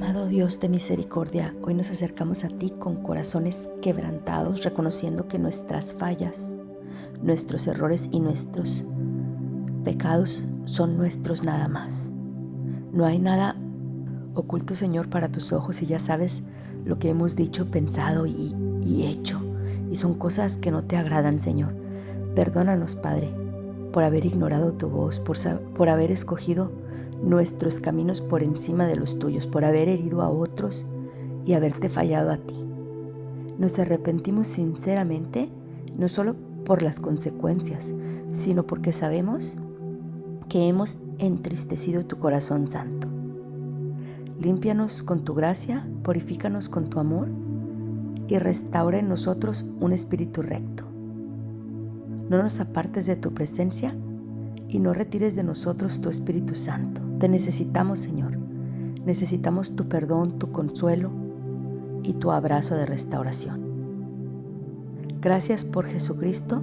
Amado Dios de misericordia, hoy nos acercamos a ti con corazones quebrantados, reconociendo que nuestras fallas, nuestros errores y nuestros pecados son nuestros nada más. No hay nada oculto, Señor, para tus ojos, y ya sabes lo que hemos dicho, pensado y hecho. Y son cosas que no te agradan, Señor. Perdónanos, Padre, por haber ignorado tu voz, por haber escogido nuestros caminos por encima de los tuyos, por haber herido a otros y haberte fallado a ti. Nos arrepentimos sinceramente, no solo por las consecuencias, sino porque sabemos que hemos entristecido tu corazón santo. Límpianos con tu gracia, purifícanos con tu amor y restaura en nosotros un espíritu recto. No nos apartes de tu presencia y no retires de nosotros tu Espíritu Santo. Te necesitamos, Señor. Necesitamos tu perdón, tu consuelo y tu abrazo de restauración. Gracias por Jesucristo,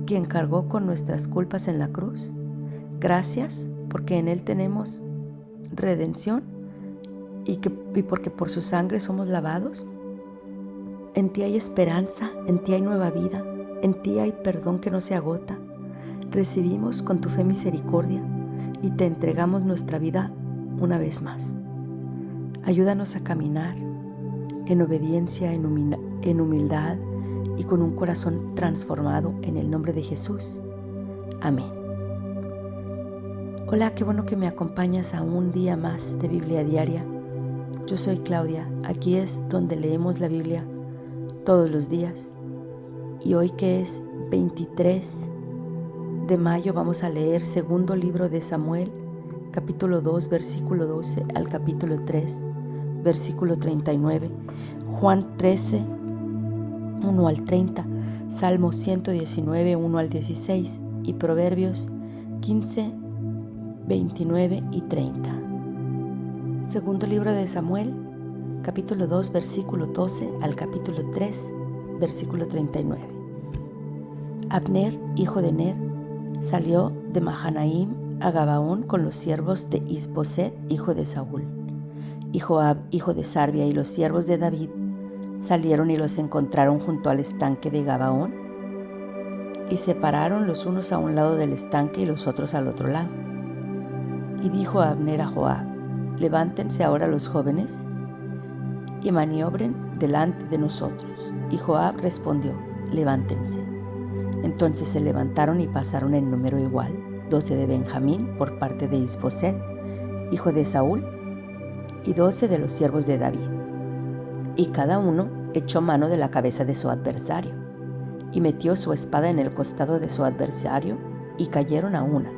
quien cargó con nuestras culpas en la cruz. Gracias porque en Él tenemos redención y porque por su sangre somos lavados. En ti hay esperanza, en ti hay nueva vida, en ti hay perdón que no se agota. Recibimos con tu fe misericordia y te entregamos nuestra vida una vez más. Ayúdanos a caminar en obediencia, en humildad y con un corazón transformado en el nombre de Jesús. Amén. Hola, qué bueno que me acompañas a un día más de Biblia Diaria. Yo soy Claudia, aquí es donde leemos la Biblia todos los días. Y hoy, que es 23 de mayo, vamos a leer segundo libro de Samuel, capítulo 2, versículo 12 al capítulo 3, versículo 39, Juan 13, 1 al 30, Salmo 119, 1 al 16 y Proverbios 15, 29 y 30. Segundo libro de Samuel, capítulo 2, versículo 12 al capítulo 3, versículo 39. Abner, hijo de Ner, salió de Mahanaim a Gabaón con los siervos de Isboset, hijo de Saúl. Y Joab, hijo de Sarvia, y los siervos de David salieron y los encontraron junto al estanque de Gabaón, y se pararon los unos a un lado del estanque y los otros al otro lado. Y dijo Abner a Joab: levántense ahora los jóvenes y maniobren delante de nosotros. Y Joab respondió: levántense. Entonces se levantaron y pasaron en número igual, 12 de Benjamín por parte de Isboset, hijo de Saúl, y 12 de los siervos de David. Y cada uno echó mano de la cabeza de su adversario, y metió su espada en el costado de su adversario, y cayeron a una,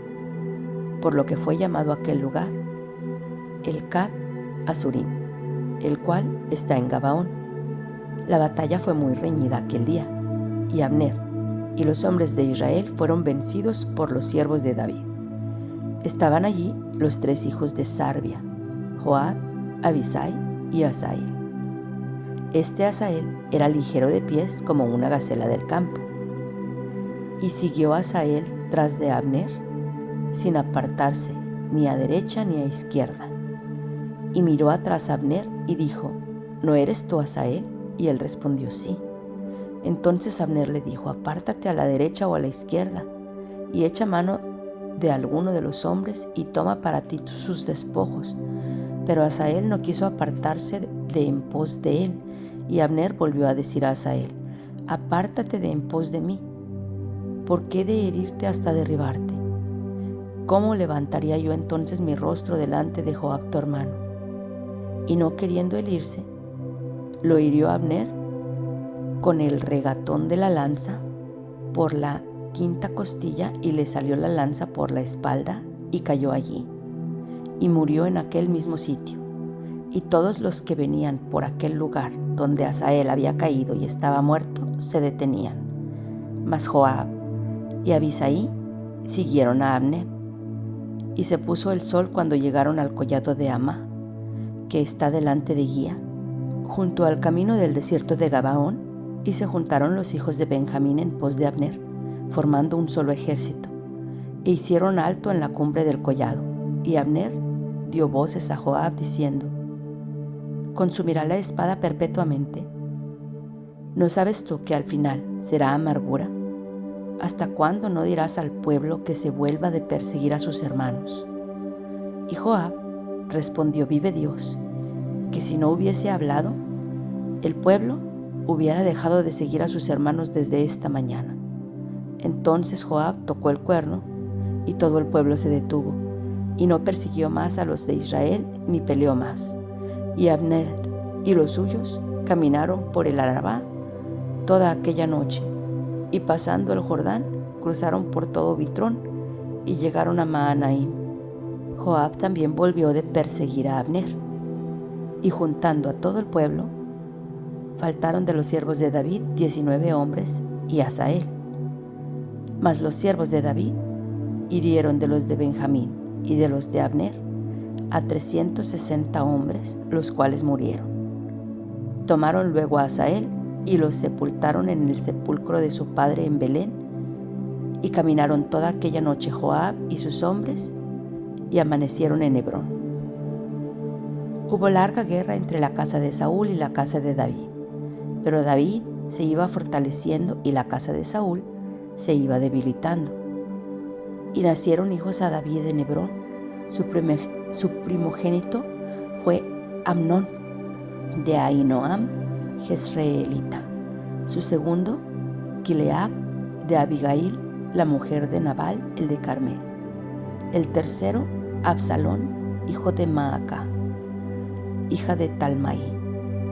por lo que fue llamado aquel lugar el Cat Azurim, el cual está en Gabaón. La batalla fue muy reñida aquel día, y Abner y los hombres de Israel fueron vencidos por los siervos de David. Estaban allí los 3 hijos de Sarvia, Joab, Abisai y Asael. Este Asael era ligero de pies como una gacela del campo. Y siguió Asael tras de Abner, sin apartarse ni a derecha ni a izquierda. Y miró atrás a Abner y dijo: ¿no eres tú Asael? Y él respondió: sí. Entonces Abner le dijo: apártate a la derecha o a la izquierda, y echa mano de alguno de los hombres y toma para ti sus despojos. Pero Asael no quiso apartarse de en pos de él, y Abner volvió a decir a Asael: apártate de en pos de mí. ¿Por qué de herirte hasta derribarte? ¿Cómo levantaría yo entonces mi rostro delante de Joab tu hermano? Y no queriendo él irse, lo hirió Abner con el regatón de la lanza por la 5ª costilla, y le salió la lanza por la espalda y cayó allí, y murió en aquel mismo sitio. Y todos los que venían por aquel lugar donde Asael había caído y estaba muerto se detenían. Mas Joab y Abisai siguieron a Abner. Y se puso el sol cuando llegaron al collado de Amá, que está delante de Guía, junto al camino del desierto de Gabaón, y se juntaron los hijos de Benjamín en pos de Abner, formando un solo ejército, e hicieron alto en la cumbre del collado. Y Abner dio voces a Joab diciendo: ¿Consumirá la espada perpetuamente? ¿No sabes tú que al final será amargura? ¿Hasta cuándo no dirás al pueblo que se vuelva de perseguir a sus hermanos? Y Joab respondió: vive Dios, que si no hubiese hablado, el pueblo hubiera dejado de seguir a sus hermanos desde esta mañana. Entonces Joab tocó el cuerno, y todo el pueblo se detuvo, y no persiguió más a los de Israel, ni peleó más. Y Abner y los suyos caminaron por el Arabá toda aquella noche, y pasando el Jordán, cruzaron por todo Bitrón, y llegaron a Mahanaim. Joab también volvió de perseguir a Abner, y juntando a todo el pueblo, faltaron de los siervos de David 19 hombres y Asael. Mas los siervos de David hirieron de los de Benjamín y de los de Abner a 360 hombres, los cuales murieron. Tomaron luego a Asael y los sepultaron en el sepulcro de su padre en Belén, y caminaron toda aquella noche Joab y sus hombres, y amanecieron en Hebrón. Hubo larga guerra entre la casa de Saúl y la casa de David, pero David se iba fortaleciendo y la casa de Saúl se iba debilitando. Y nacieron hijos a David en Hebrón. Su primogénito fue Amnón, de Ahinoam, Jezreelita. Su segundo, Kileab, de Abigail, la mujer de Nabal, el de Carmel. El tercero, Absalón, hijo de Maacá, hija de Talmai,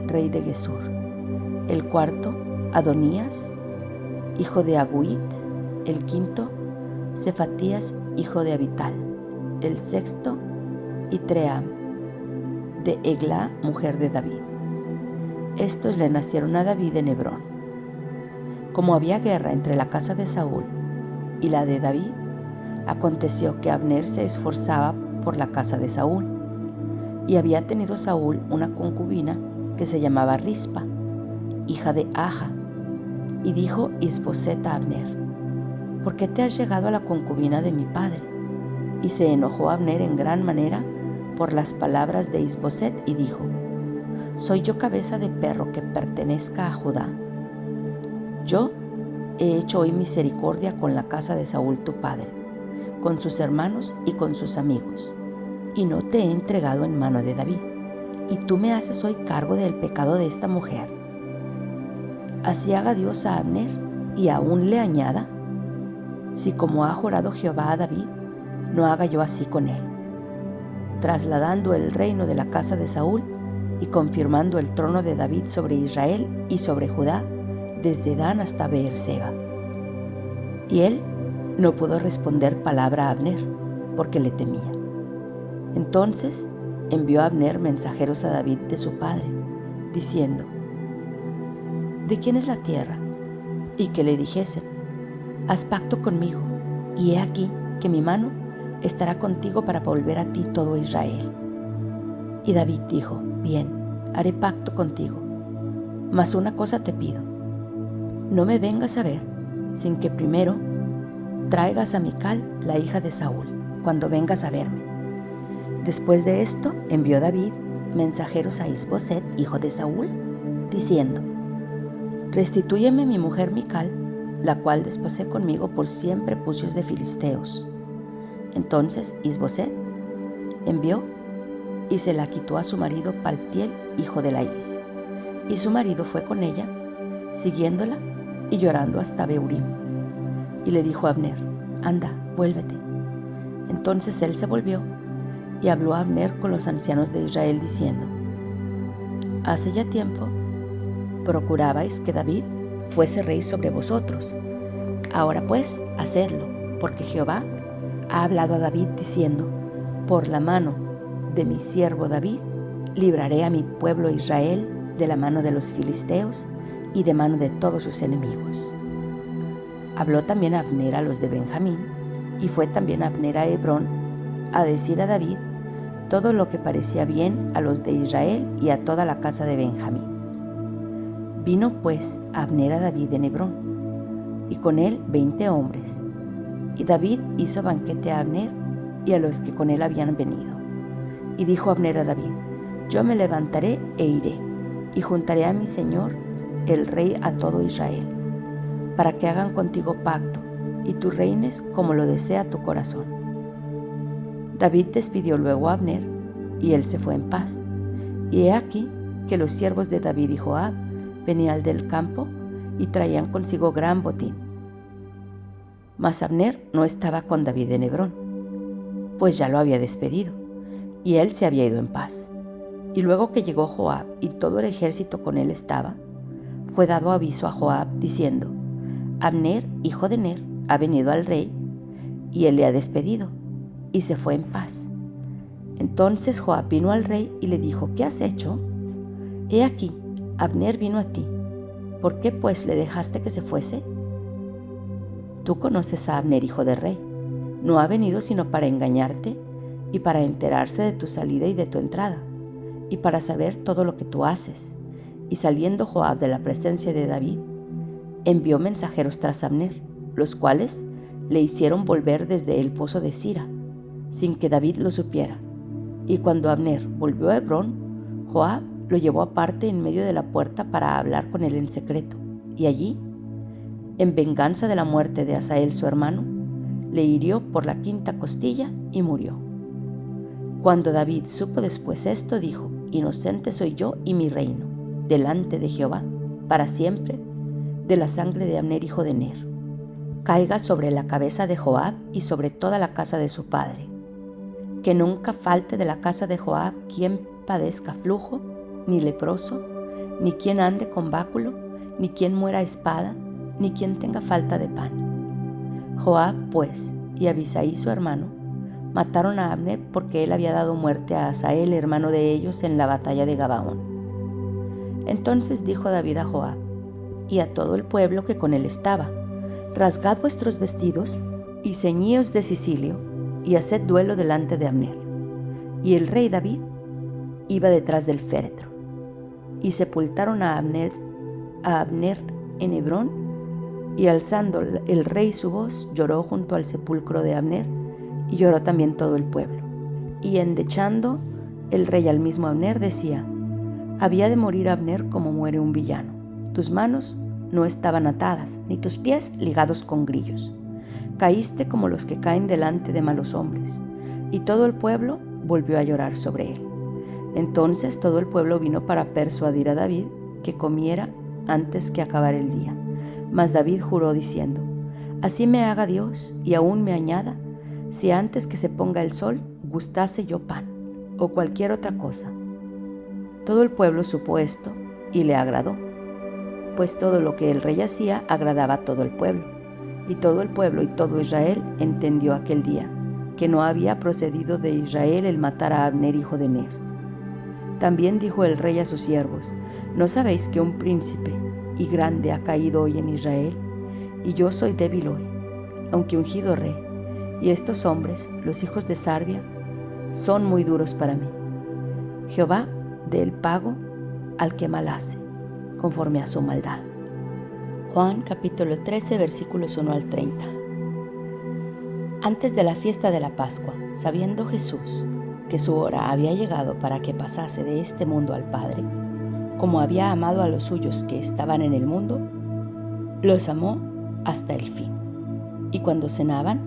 rey de Gesur. El cuarto, Adonías, hijo de Aguit. El quinto, Cefatías, hijo de Abital. El sexto, Itream, de Eglá, mujer de David. Estos le nacieron a David en Hebrón. Como había guerra entre la casa de Saúl y la de David, aconteció que Abner se esforzaba por la casa de Saúl, y había tenido Saúl una concubina que se llamaba Rispa, hija de Aja. Y dijo Isboset a Abner: ¿por qué te has llegado a la concubina de mi padre? Y se enojó Abner en gran manera por las palabras de Isboset, y dijo: ¿soy yo cabeza de perro que pertenezca a Judá? Yo he hecho hoy misericordia con la casa de Saúl tu padre, con sus hermanos y con sus amigos, y no te he entregado en mano de David, y tú me haces hoy cargo del pecado de esta mujer. Así haga Dios a Abner, y aún le añada, si como ha jurado Jehová a David, no haga yo así con él, trasladando el reino de la casa de Saúl y confirmando el trono de David sobre Israel y sobre Judá, desde Dan hasta Beerseba. Y él no pudo responder palabra a Abner, porque le temía. Entonces envió Abner mensajeros a David de su padre, diciendo: ¿de quién es la tierra? Y que le dijesen: haz pacto conmigo, y he aquí que mi mano estará contigo para volver a ti todo Israel. Y David dijo: bien, haré pacto contigo, mas una cosa te pido: no me vengas a ver sin que primero traigas a Mical, la hija de Saúl, cuando vengas a verme. Después de esto envió David mensajeros a Isboset, hijo de Saúl, diciendo: restitúyeme mi mujer Mical, la cual desposé conmigo por 100 prepucios de filisteos. Entonces Isboset envió y se la quitó a su marido Paltiel, hijo de Laís. Y su marido fue con ella, siguiéndola y llorando hasta Beurim. Y le dijo a Abner: anda, vuélvete. Entonces él se volvió y habló a Abner con los ancianos de Israel, diciendo: hace ya tiempo procurabais que David fuese rey sobre vosotros. Ahora pues, hacedlo, porque Jehová ha hablado a David diciendo: por la mano de mi siervo David libraré a mi pueblo Israel de la mano de los filisteos y de mano de todos sus enemigos. Habló también Abner a los de Benjamín, y fue también Abner a Hebrón a decir a David todo lo que parecía bien a los de Israel y a toda la casa de Benjamín. Vino pues Abner a David en Hebrón, y con él 20 hombres. Y David hizo banquete a Abner y a los que con él habían venido. Y dijo Abner a David: yo me levantaré e iré, y juntaré a mi señor, el rey, a todo Israel, para que hagan contigo pacto, y tú reines como lo desea tu corazón. David despidió luego a Abner, y él se fue en paz. Y he aquí que los siervos de David y Joab venían del campo y traían consigo gran botín. Mas Abner no estaba con David en Hebrón, pues ya lo había despedido, y él se había ido en paz. Y luego que llegó Joab y todo el ejército con él estaba, fue dado aviso a Joab diciendo: Abner, hijo de Ner, ha venido al rey, y él le ha despedido, y se fue en paz. Entonces Joab vino al rey y le dijo: ¿qué has hecho? He aquí, Abner vino a ti. ¿Por qué pues le dejaste que se fuese? Tú conoces a Abner, hijo de rey. No ha venido sino para engañarte y para enterarse de tu salida y de tu entrada, y para saber todo lo que tú haces. Y saliendo Joab de la presencia de David, envió mensajeros tras Abner, los cuales le hicieron volver desde el pozo de Sira, sin que David lo supiera. Y cuando Abner volvió a Hebrón, Joab lo llevó aparte en medio de la puerta para hablar con él en secreto, y allí, en venganza de la muerte de Asael su hermano, le hirió por la quinta costilla y murió. Cuando David supo después esto, dijo: inocente soy yo y mi reino, delante de Jehová, para siempre, de la sangre de Abner, hijo de Ner. Caiga sobre la cabeza de Joab y sobre toda la casa de su padre. Que nunca falte de la casa de Joab quien padezca flujo, ni leproso, ni quien ande con báculo, ni quien muera a espada, ni quien tenga falta de pan. Joab, pues, y Abisai su hermano, mataron a Abner porque él había dado muerte a Asael, hermano de ellos, en la batalla de Gabaón. Entonces dijo David a Joab y a todo el pueblo que con él estaba: rasgad vuestros vestidos y ceñíos de cilicio, y haced duelo delante de Abner. Y el rey David iba detrás del féretro. Y sepultaron a Abner en Hebrón, y alzando el rey su voz, lloró junto al sepulcro de Abner, y lloró también todo el pueblo. Y endechando el rey al mismo Abner, decía: había de morir Abner como muere un villano. Tus manos no estaban atadas, ni tus pies ligados con grillos. Caíste como los que caen delante de malos hombres. Y todo el pueblo volvió a llorar sobre él. Entonces todo el pueblo vino para persuadir a David que comiera antes que acabara el día. Mas David juró diciendo: así me haga Dios y aún me añada, si antes que se ponga el sol gustase yo pan o cualquier otra cosa. Todo el pueblo supo esto y le agradó, pues todo lo que el rey hacía agradaba a todo el pueblo. Y todo el pueblo y todo Israel entendió aquel día que no había procedido de Israel el matar a Abner, hijo de Ner. También dijo el rey a sus siervos: ¿no sabéis que un príncipe y grande ha caído hoy en Israel? Y yo soy débil hoy, aunque ungido rey, y estos hombres, los hijos de Sarbia, son muy duros para mí. Jehová dé el pago al que mal hace, conforme a su maldad. Juan capítulo 13, versículos 1 al 30. Antes de la fiesta de la Pascua, sabiendo Jesús que su hora había llegado para que pasase de este mundo al Padre, como había amado a los suyos que estaban en el mundo, los amó hasta el fin. Y cuando cenaban,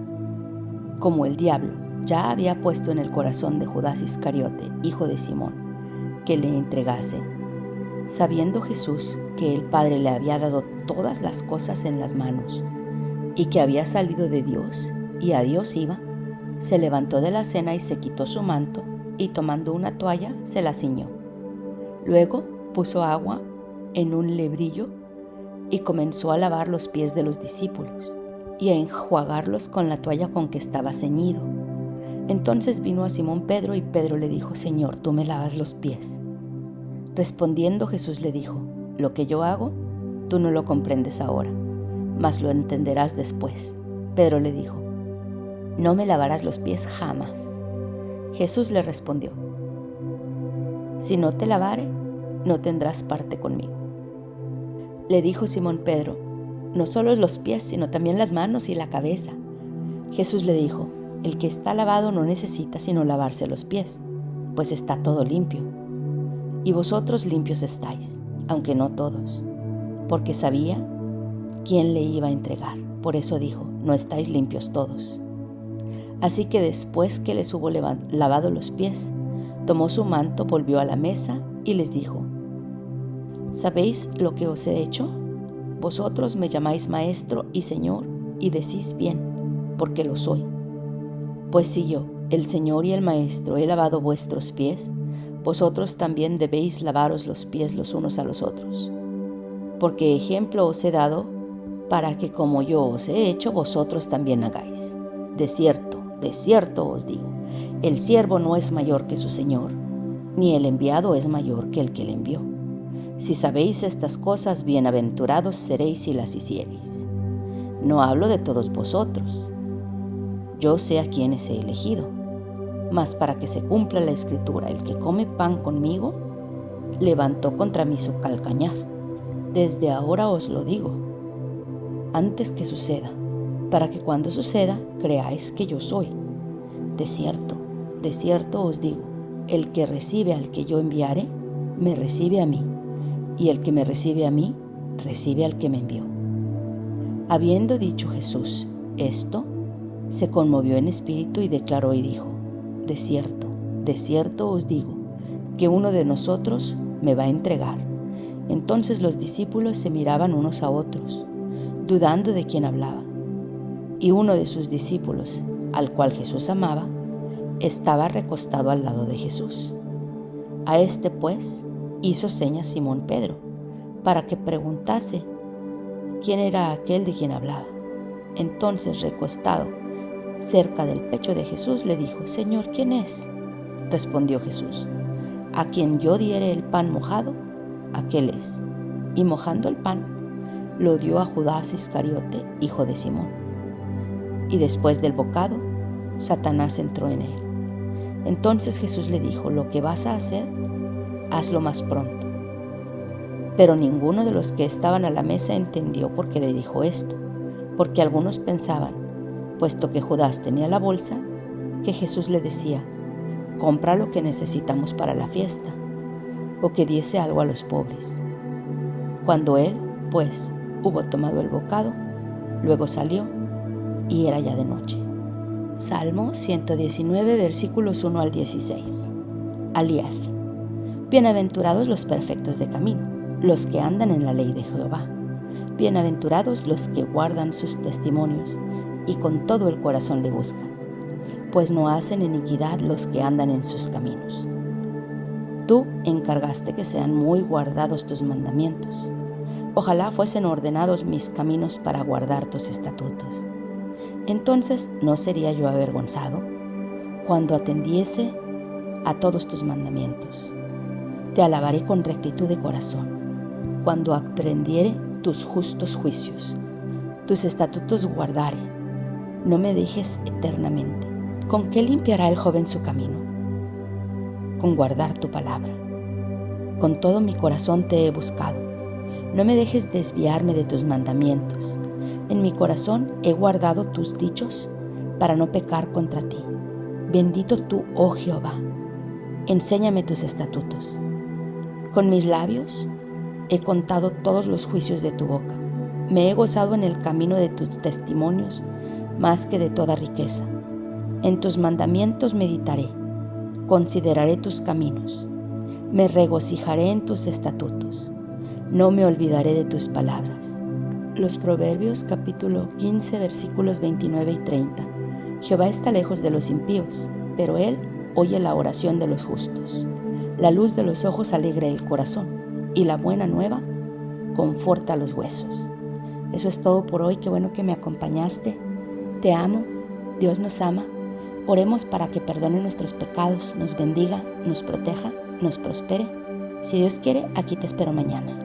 como el diablo ya había puesto en el corazón de Judas Iscariote, hijo de Simón, que le entregase, sabiendo Jesús que el Padre le había dado todas las cosas en las manos, y que había salido de Dios y a Dios iba, se levantó de la cena y se quitó su manto, y tomando una toalla se la ciñó. Luego puso agua en un lebrillo y comenzó a lavar los pies de los discípulos y a enjuagarlos con la toalla con que estaba ceñido. Entonces vino a Simón Pedro, y Pedro le dijo: Señor, ¿tú me lavas los pies? Respondiendo Jesús le dijo: lo que yo hago, tú no lo comprendes ahora, mas lo entenderás después. Pedro le dijo: no me lavarás los pies jamás. Jesús le respondió: si no te lavare, no tendrás parte conmigo. Le dijo Simón Pedro: no solo los pies, sino también las manos y la cabeza. Jesús le dijo: el que está lavado no necesita sino lavarse los pies, pues está todo limpio. Y vosotros limpios estáis, aunque no todos, porque sabía quién le iba a entregar. Por eso dijo, no estáis limpios todos. Así que después que les hubo lavado los pies, tomó su manto, volvió a la mesa y les dijo, ¿sabéis lo que os he hecho? Vosotros me llamáis maestro y señor, y decís bien, porque lo soy. Pues si yo, el Señor y el Maestro, he lavado vuestros pies, vosotros también debéis lavaros los pies los unos a los otros. Porque ejemplo os he dado, para que como yo os he hecho, vosotros también hagáis. De cierto os digo, el siervo no es mayor que su Señor, ni el enviado es mayor que el que le envió. Si sabéis estas cosas, bienaventurados seréis si las hiciereis. No hablo de todos vosotros. Yo sé a quienes he elegido, mas para que se cumpla la Escritura, el que come pan conmigo, levantó contra mí su calcañar. Desde ahora os lo digo, antes que suceda, para que cuando suceda, creáis que yo soy. De cierto os digo, el que recibe al que yo enviare, me recibe a mí, y el que me recibe a mí, recibe al que me envió. Habiendo dicho Jesús esto, se conmovió en espíritu y declaró y dijo, de cierto os digo, que uno de nosotros me va a entregar. Entonces los discípulos se miraban unos a otros, dudando de quién hablaba. Y uno de sus discípulos, al cual Jesús amaba, estaba recostado al lado de Jesús. A este pues hizo señas Simón Pedro, para que preguntase quién era aquel de quien hablaba. Entonces, recostado cerca del pecho de Jesús, le dijo, Señor, ¿quién es? Respondió Jesús, a quien yo diere el pan mojado, aquel es. Y mojando el pan, lo dio a Judas Iscariote, hijo de Simón. Y después del bocado, Satanás entró en él. Entonces Jesús le dijo, lo que vas a hacer, hazlo más pronto. Pero ninguno de los que estaban a la mesa entendió por qué le dijo esto, porque algunos pensaban, puesto que Judas tenía la bolsa, que Jesús le decía, compra lo que necesitamos para la fiesta, o que diese algo a los pobres. Cuando él, pues, hubo tomado el bocado, luego salió, y era ya de noche. Salmo 119, versículos 1 al 16. Aliaf. Bienaventurados los perfectos de camino, los que andan en la ley de Jehová. Bienaventurados los que guardan sus testimonios y con todo el corazón le buscan, pues no hacen iniquidad los que andan en sus caminos. Tú encargaste que sean muy guardados tus mandamientos. Ojalá fuesen ordenados mis caminos para guardar tus estatutos. Entonces no sería yo avergonzado cuando atendiese a todos tus mandamientos. Te alabaré con rectitud de corazón, cuando aprendiere tus justos juicios. Tus estatutos guardaré, no me dejes eternamente. ¿Con qué limpiará el joven su camino? Con guardar tu palabra. Con todo mi corazón te he buscado. No me dejes desviarme de tus mandamientos. En mi corazón he guardado tus dichos para no pecar contra ti. Bendito tú, oh Jehová. Enséñame tus estatutos. Con mis labios he contado todos los juicios de tu boca. Me he gozado en el camino de tus testimonios más que de toda riqueza. En tus mandamientos meditaré, consideraré tus caminos. Me regocijaré en tus estatutos. No me olvidaré de tus palabras. Los Proverbios capítulo 15 versículos 29 y 30. Jehová está lejos de los impíos, pero él oye la oración de los justos. La luz de los ojos alegra el corazón, y la buena nueva conforta los huesos. Eso es todo por hoy. Qué bueno que me acompañaste. Te amo. Dios nos ama. Oremos para que perdone nuestros pecados, nos bendiga, nos proteja, nos prospere. Si Dios quiere, aquí te espero mañana.